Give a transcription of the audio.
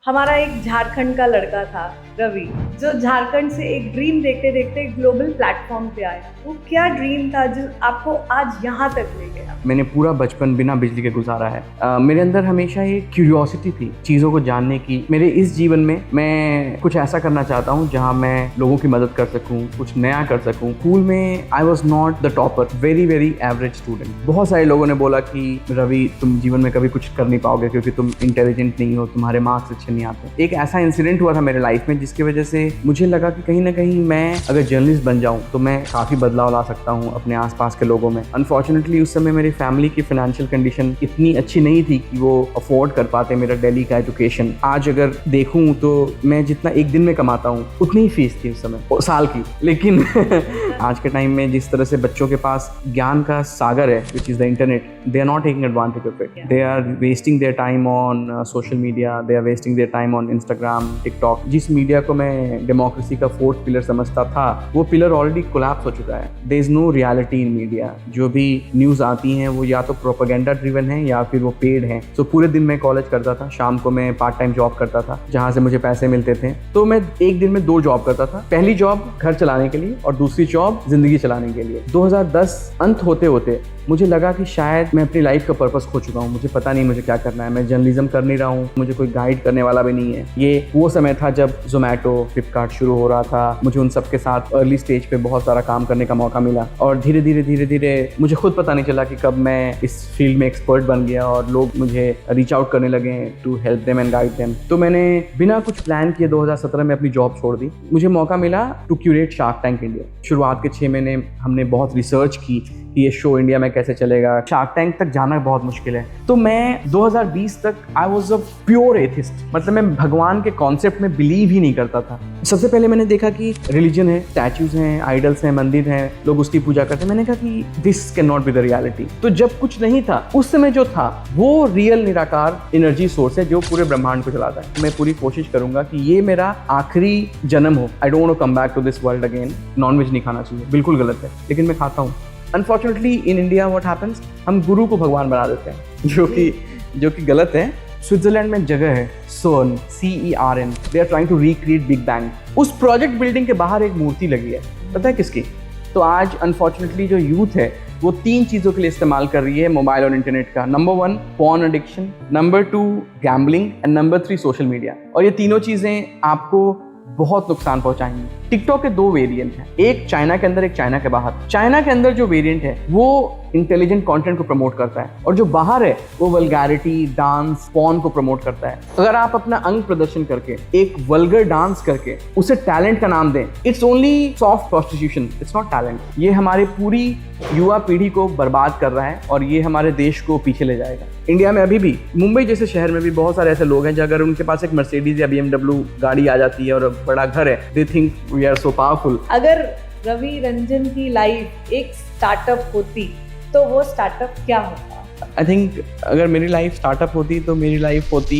हमारा एक झारखंड का लड़का था रवि, जो झारखंड से एक ड्रीम देखते देखते ग्लोबल प्लेटफॉर्म पे आया। वो क्या ड्रीम था जो आपको आज यहाँ तक ले गया? मैंने पूरा बचपन बिना बिजली के गुजारा है। मेरे अंदर हमेशा एक क्यूरियोसिटी थी चीज़ों को जानने की। मेरे इस जीवन में मैं कुछ ऐसा करना चाहता हूँ जहाँ मैं लोगों की मदद कर सकूँ, कुछ नया कर सकूँ। स्कूल में I was not the topper, very very average student. बहुत सारे लोगों ने बोला कि रवि तुम जीवन में कभी कुछ कर नहीं पाओगे क्योंकि तुम इंटेलिजेंट नहीं हो, तुम्हारे मार्क्स अच्छे नहीं आते। एक ऐसा इंसिडेंट हुआ था मेरे लाइफ में जिसकी वजह से मुझे लगा कि कहीं ना कहीं मैं अगर जर्नलिस्ट बन जाऊँ तो मैं काफ़ी बदलाव ला सकता हूँ अपने आसपास के लोगों में। अनफॉर्चुनेटली उस समय मेरी फैमिली की फाइनेंशियल कंडीशन इतनी अच्छी नहीं थी कि वो अफोर्ड कर पाते मेरा दिल्ली का एजुकेशन। आज अगर देखूं तो मैं जितना एक दिन में कमाता हूं उतनी ही फीस थी उस समय साल की। लेकिन आज के टाइम में जिस तरह से बच्चों के पास ज्ञान का सागर है which is the internet, they are not taking advantage of it. They are wasting their time on social media, they are wasting their time on Instagram, TikTok. जिस मीडिया को मैं डेमोक्रेसी का फोर्थ पिलर समझता था वो pillar already collapse हो चुका है। There is no reality in media. जो भी न्यूज़ आती हैं वो या तो प्रोपेगेंडा ड्रिवन है या फिर वो पेड है। तो पूरे दिन मैं कॉलेज करता था, शाम को मैं पार्ट टाइम जॉब करता था जहाँ से मुझे पैसे मिलते थे। तो मैं एक दिन में 2 जॉब करता था। पहली जॉब घर चलाने के लिए और दूसरी जॉब जिंदगी चलाने के लिए। 2010 अंत होते होते मुझे लगा कि शायद मैं अपनी लाइफ का पर्पस खो चुका हूँ। मुझे पता नहीं मुझे क्या करना है। मैं जर्नलिज्म कर नहीं रहा हूँ, मुझे कोई गाइड करने वाला भी नहीं है। ये वो समय था जब जोमेटो, फ्लिपकार्ट शुरू हो रहा था। मुझे उन सब के साथ अर्ली स्टेज पे बहुत सारा काम करने का मौका मिला और धीरे धीरे मुझे खुद पता नहीं चला कि कब मैं इस फील्ड में एक्सपर्ट बन गया और लोग मुझे रीच आउट करने लगे to help them and guide them. तो मैंने बिना कुछ प्लान किए 2017 में अपनी जॉब छोड़ दी। मुझे मौका मिला to curate shark tank India. शुरुआत के 6 महीने हमने बहुत रिसर्च की कि ये शो इंडिया में कैसे चलेगा। शार्क टैंक तक जाना बहुत मुश्किल है। तो मैं 2020 तक I was a pure atheist, मतलब मैं भगवान के कॉन्सेप्ट में बिलीव ही नहीं करता था। सबसे पहले मैंने देखा कि रिलीजन है, स्टैचूज हैं, आइडल्स हैं, मंदिर हैं, लोग उसकी पूजा करते हैं। मैंने कहा कि this can not be the reality. तो जब कुछ नहीं था उस समय जो था वो रियल निराकार एनर्जी सोर्स है जो पूरे ब्रह्मांड को चलाता है। मैं पूरी कोशिश करूंगा कि ये मेरा आखिरी जन्म हो। I don't want to come back to this world again. Non veg नहीं खाना चाहिए, बिल्कुल गलत है, लेकिन मैं खाता हूँ। Unfortunately in India what happens, हम गुरु को भगवान बना देते हैं जो कि गलत है। स्विट्जरलैंड में एक जगह है CERN, CERN, they are trying to recreate big bang. उस प्रोजेक्ट बिल्डिंग के बाहर एक मूर्ति लगी है, पता है किसकी? तो आज अनफॉर्चुनेटली जो यूथ है वो 3 चीज़ों के लिए इस्तेमाल कर रही है मोबाइल और इंटरनेट का। Number 1 porn addiction, number 2 gambling and number 3 social media. और ये तीनों चीज़ें आपको बहुत नुकसान पहुंचाएंगी। टिकटॉक के 2 वेरिएंट हैं, एक चाइना के अंदर, एक चाइना के बाहर। चाइना के अंदर जो वेरिएंट है वो इंटेलिजेंट कंटेंट को प्रमोट करता है और जो बाहर है वो वल्गैरिटी, डांस, पॉर्न को प्रमोट करता है। अगर आप अपना अंग प्रदर्शन करके एक वल्गर डांस करके उसे टैलेंट का नाम दें, it's only soft prostitution, it's not talent. ये हमारी पूरी युवा पीढ़ी को बर्बाद कर रहा है और ये हमारे देश को पीछे ले जाएगा। इंडिया में अभी भी मुंबई जैसे शहर में भी बहुत सारे ऐसे लोग हैं जो अगर उनके पास एक मर्सिडीज या BMW गाड़ी आ जाती है और बड़ा घर है, they think we are so powerful. अगर रवि रंजन की लाइफ एक स्टार्टअप होती तो वो स्टार्टअप क्या होता? आई थिंक अगर मेरी लाइफ स्टार्टअप होती तो मेरी लाइफ होती